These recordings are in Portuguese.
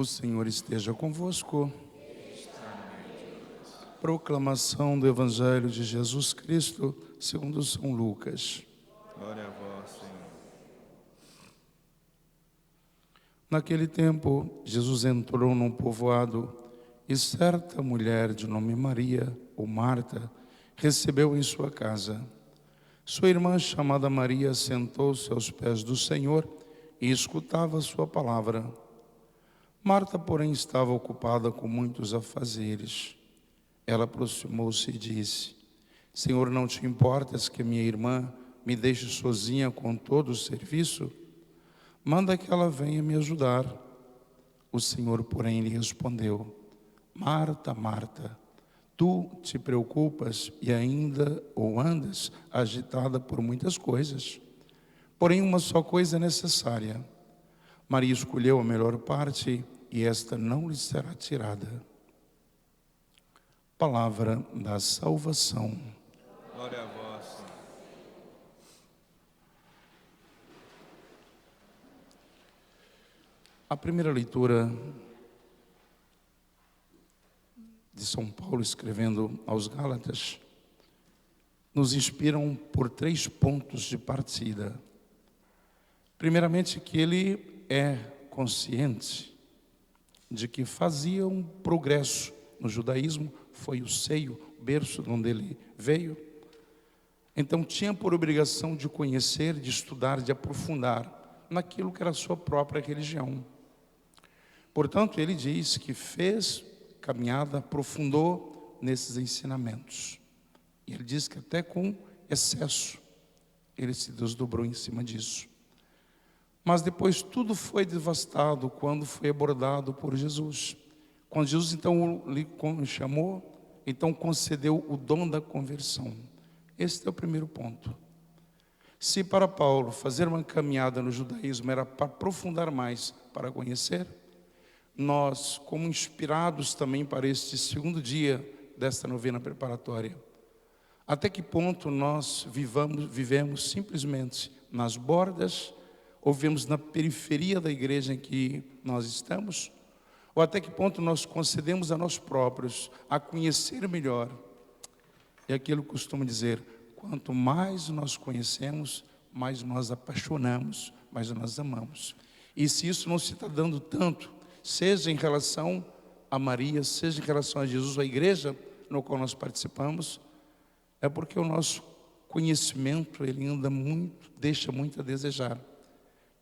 O Senhor esteja convosco. Proclamação do Evangelho de Jesus Cristo, segundo São Lucas. Glória a vós, Senhor. Naquele tempo, Jesus entrou num povoado e certa mulher de nome Maria, ou Marta, recebeu em sua casa. Sua irmã, chamada Maria, sentou-se aos pés do Senhor e escutava a sua palavra. Marta, porém, estava ocupada com muitos afazeres. Ela aproximou-se e disse: Senhor, não te importas que minha irmã me deixe sozinha com todo o serviço? Manda que ela venha me ajudar. O Senhor, porém, lhe respondeu: Marta, Marta, tu te preocupas e ainda ou andas agitada por muitas coisas. Porém, uma só coisa é necessária. Maria escolheu a melhor parte e esta não lhe será tirada. Palavra da salvação. Glória a vós, Senhor. A primeira leitura de São Paulo escrevendo aos Gálatas nos inspiram por 3 pontos de partida. Primeiramente, que ele é consciente de que fazia um progresso no judaísmo, foi o seio, o berço de onde ele veio. Então tinha por obrigação de conhecer, de estudar, de aprofundar naquilo que era a sua própria religião. Portanto, ele diz que fez caminhada, aprofundou nesses ensinamentos. E ele diz que até com excesso ele se desdobrou em cima disso. Mas depois tudo foi devastado quando foi abordado por Jesus. Quando Jesus então lhe chamou, então concedeu o dom da conversão. Esse é o primeiro ponto. Se para Paulo fazer uma caminhada no judaísmo era para aprofundar mais, para conhecer, nós, como inspirados também para este segundo dia desta novena preparatória, até que ponto nós vivemos simplesmente nas bordas, ou vivemos na periferia da igreja em que nós estamos, ou até que ponto nós concedemos a nós próprios a conhecer melhor. É aquilo que eu costumo dizer: quanto mais nós conhecemos, mais nós apaixonamos, mais nós amamos. E se isso não se está dando tanto, seja em relação a Maria, seja em relação a Jesus, a igreja no qual nós participamos, é porque o nosso conhecimento, ele ainda deixa muito a desejar.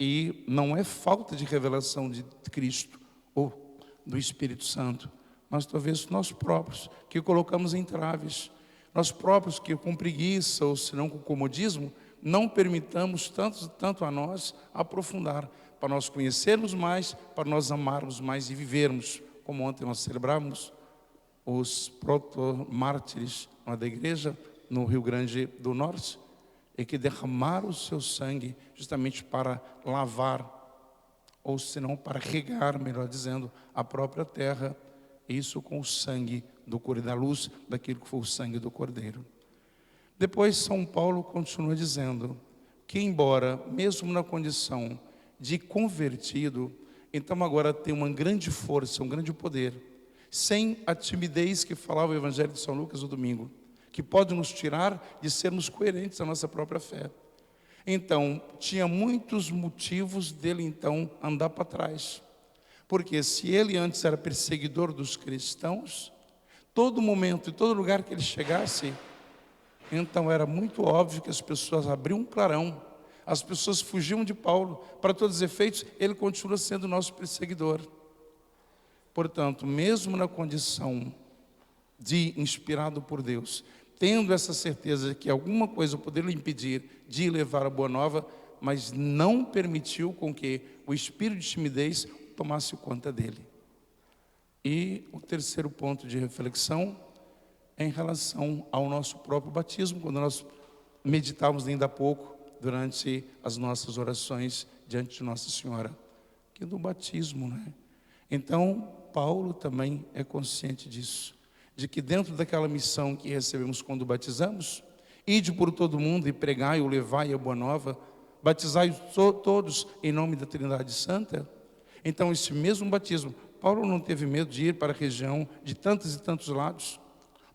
E não é falta de revelação de Cristo ou do Espírito Santo, mas talvez nós próprios que colocamos entraves, nós próprios que com preguiça ou se não com comodismo, não permitamos tanto a nós aprofundar, para nós conhecermos mais, para nós amarmos mais e vivermos, como ontem nós celebramos os proto-mártires da igreja no Rio Grande do Norte, e que derramaram o seu sangue justamente para lavar, ou se não para regar, melhor dizendo, a própria terra, isso com o sangue do Cordeiro, da luz daquilo que foi o sangue do Cordeiro. Depois São Paulo continua dizendo que embora, mesmo na condição de convertido, então agora tem uma grande força, um grande poder, sem a timidez que falava o Evangelho de São Lucas no domingo, que pode nos tirar de sermos coerentes à nossa própria fé. Então, tinha muitos motivos dele então andar para trás. Porque se ele antes era perseguidor dos cristãos, todo momento e todo lugar que ele chegasse, então era muito óbvio que as pessoas abriam um clarão, as pessoas fugiam de Paulo. Para todos os efeitos, ele continua sendo nosso perseguidor. Portanto, mesmo na condição de inspirado por Deus, tendo essa certeza de que alguma coisa poderia lhe impedir de levar a boa nova, mas não permitiu com que o espírito de timidez tomasse conta dele. E o terceiro ponto de reflexão é em relação ao nosso próprio batismo, quando nós meditávamos ainda há pouco, durante as nossas orações diante de Nossa Senhora, que é do batismo, né? Então, Paulo também é consciente disso, de que dentro daquela missão que recebemos quando batizamos, ide por todo mundo e pregai ou levai a boa nova, batizai todos em nome da Trindade Santa. Então esse mesmo batismo Paulo não teve medo de ir para a região de tantos e tantos lados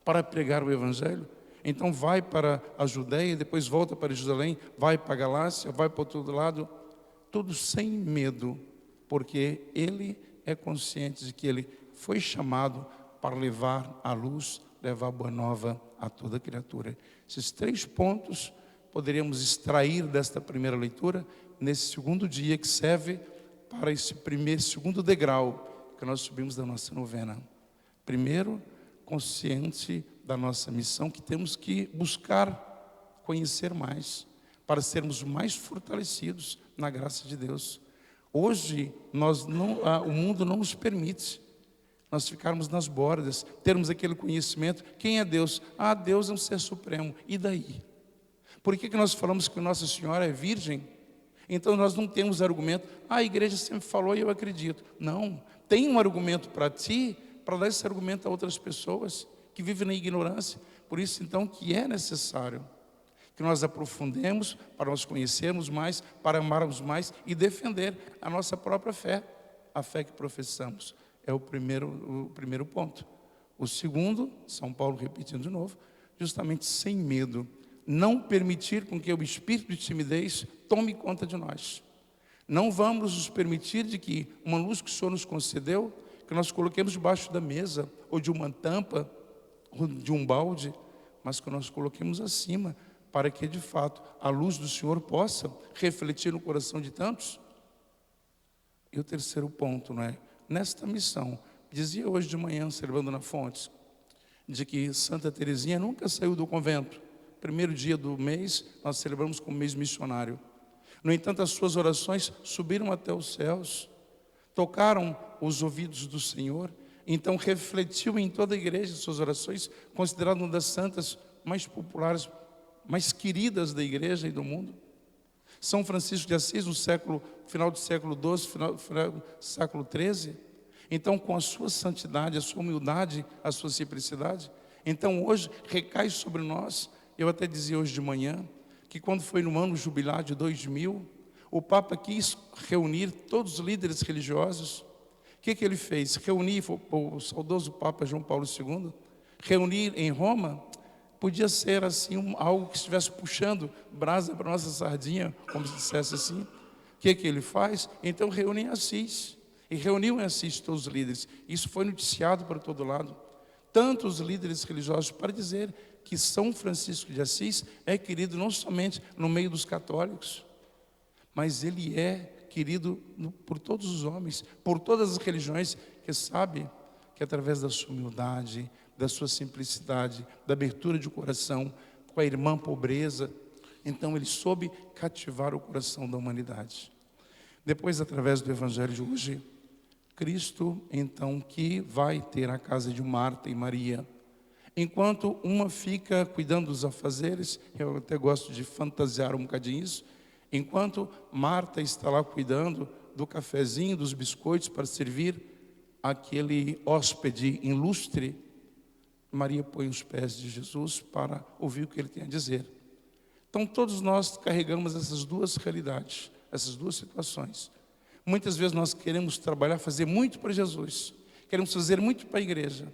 para pregar o Evangelho. Então vai para a Judéia, depois volta para Jerusalém, vai para a Galácia, vai para outro lado, tudo sem medo, porque ele é consciente de que ele foi chamado para levar a luz, levar a boa nova a toda criatura. Esses 3 pontos poderíamos extrair desta primeira leitura, nesse segundo dia que serve para esse segundo degrau que nós subimos da nossa novena. Primeiro, consciente da nossa missão, que temos que buscar conhecer mais, para sermos mais fortalecidos na graça de Deus. Hoje, o mundo não nos permite nós ficarmos nas bordas, termos aquele conhecimento. Quem é Deus? Deus é um ser supremo. E daí? Por que nós falamos que Nossa Senhora é virgem? Então nós não temos argumento. A igreja sempre falou e eu acredito. Não, tem um argumento para ti, para dar esse argumento a outras pessoas que vivem na ignorância. Por isso então que é necessário que nós aprofundemos, para nós conhecermos mais, para amarmos mais e defender a nossa própria fé, a fé que professamos. É o primeiro ponto. O segundo, São Paulo repetindo de novo, justamente sem medo, não permitir com que o espírito de timidez tome conta de nós. Não vamos nos permitir de que uma luz que o Senhor nos concedeu, que nós coloquemos debaixo da mesa, ou de uma tampa, ou de um balde, mas que nós coloquemos acima, para que de fato a luz do Senhor possa refletir no coração de tantos. E o terceiro ponto, nesta missão, dizia hoje de manhã, observando na Fontes, de que Santa Teresinha nunca saiu do convento. Primeiro dia do mês, nós celebramos como mês missionário. No entanto, as suas orações subiram até os céus, tocaram os ouvidos do Senhor, então refletiu em toda a igreja suas orações, considerada uma das santas mais populares, mais queridas da igreja e do mundo. São Francisco de Assis, no final do século XII, final do século XIII, então com a sua santidade, a sua humildade, a sua simplicidade, então hoje recai sobre nós. Eu até dizia hoje de manhã, que quando foi no ano jubilar de 2000, o Papa quis reunir todos os líderes religiosos. O que ele fez? Reunir, o saudoso Papa João Paulo II, reunir em Roma, podia ser assim, algo que estivesse puxando brasa para a nossa sardinha, como se dissesse assim. O que ele faz? Então reúne em Assis, e reuniu em Assis todos os líderes. Isso foi noticiado para todo lado. Tantos líderes religiosos para dizer que São Francisco de Assis é querido não somente no meio dos católicos, mas ele é querido por todos os homens, por todas as religiões, que sabe que através da sua humildade, da sua simplicidade, da abertura de coração, com a irmã pobreza, então ele soube cativar o coração da humanidade. Depois, através do Evangelho de hoje, Cristo, então, que vai ter a casa de Marta e Maria. Enquanto uma fica cuidando dos afazeres, eu até gosto de fantasiar um bocadinho isso, enquanto Marta está lá cuidando do cafezinho, dos biscoitos para servir aquele hóspede ilustre, Maria põe os pés de Jesus para ouvir o que ele tem a dizer. Então todos nós carregamos essas duas realidades, essas duas situações. Muitas vezes nós queremos trabalhar, fazer muito para Jesus, queremos fazer muito para a igreja,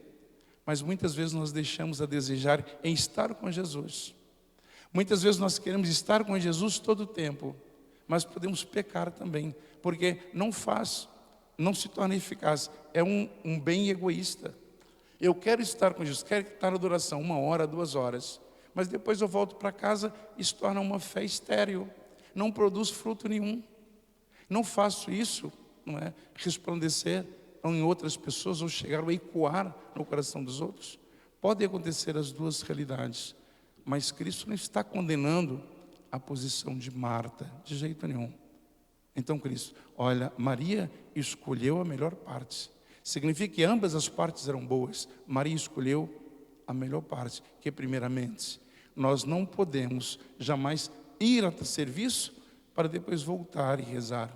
mas muitas vezes nós deixamos a desejar em estar com Jesus. Muitas vezes nós queremos estar com Jesus todo o tempo, mas podemos pecar também, porque não se torna eficaz, é um bem egoísta. Eu quero estar com Jesus, quero estar na adoração 1 hora, 2 horas, mas depois eu volto para casa e se torna uma fé estéril, não produz fruto nenhum. Não faço isso, resplandecer em outras pessoas ou chegar a ecoar no coração dos outros. Pode acontecer as duas realidades, mas Cristo não está condenando a posição de Marta, de jeito nenhum. Então Cristo, olha, Maria escolheu a melhor parte. Significa que ambas as partes eram boas. Maria escolheu a melhor parte, que primeiramente, nós não podemos jamais ir a serviço para depois voltar e rezar.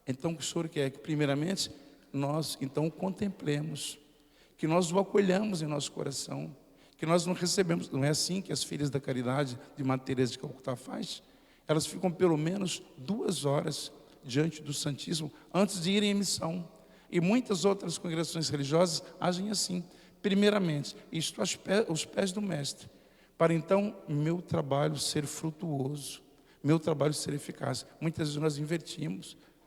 Então o que o Senhor quer? Que primeiramente nós então o contemplemos, que nós o acolhamos em nosso coração, que nós não recebemos. Não é assim que as filhas da caridade de Madre Teresa de Calcutá faz? Elas ficam pelo menos 2 horas diante do Santíssimo antes de irem em missão. E muitas outras congregações religiosas agem assim. Primeiramente, isto aos pés do Mestre, para então meu trabalho ser frutuoso, meu trabalho ser eficaz. Muitas vezes nós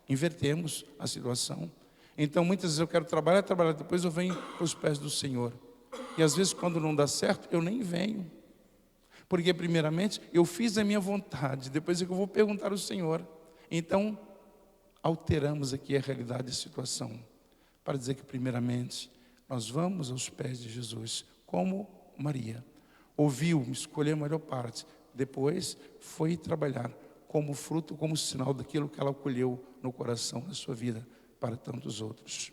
invertemos a situação. Então muitas vezes eu quero trabalhar, depois eu venho para os pés do Senhor. E às vezes quando não dá certo, eu nem venho. Porque primeiramente eu fiz a minha vontade, depois é que eu vou perguntar ao Senhor. Então alteramos aqui a realidade e a situação, para dizer que primeiramente nós vamos aos pés de Jesus, como Maria. Ouviu, escolheu a melhor parte, depois foi trabalhar como fruto, como sinal daquilo que ela colheu no coração da sua vida para tantos outros.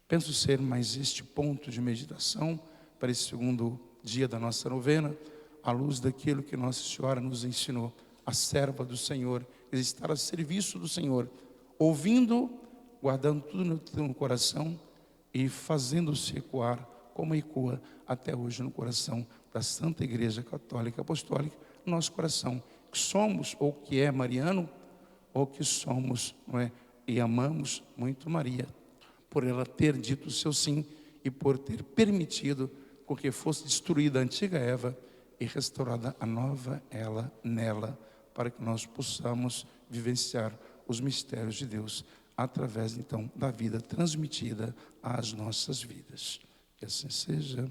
Penso ser mais este ponto de meditação para esse segundo dia da nossa novena, à luz daquilo que Nossa Senhora nos ensinou, a serva do Senhor, estar a serviço do Senhor, ouvindo, guardando tudo no coração e fazendo-se ecoar, como ecoa até hoje no coração da Santa Igreja Católica Apostólica, no nosso coração, que somos ou que é mariano, ou que somos, não é, e amamos muito Maria, por ela ter dito o seu sim e por ter permitido com que fosse destruída a antiga Eva e restaurada a nova ela nela, para que nós possamos vivenciar os mistérios de Deus através então da vida transmitida às nossas vidas. Que assim seja.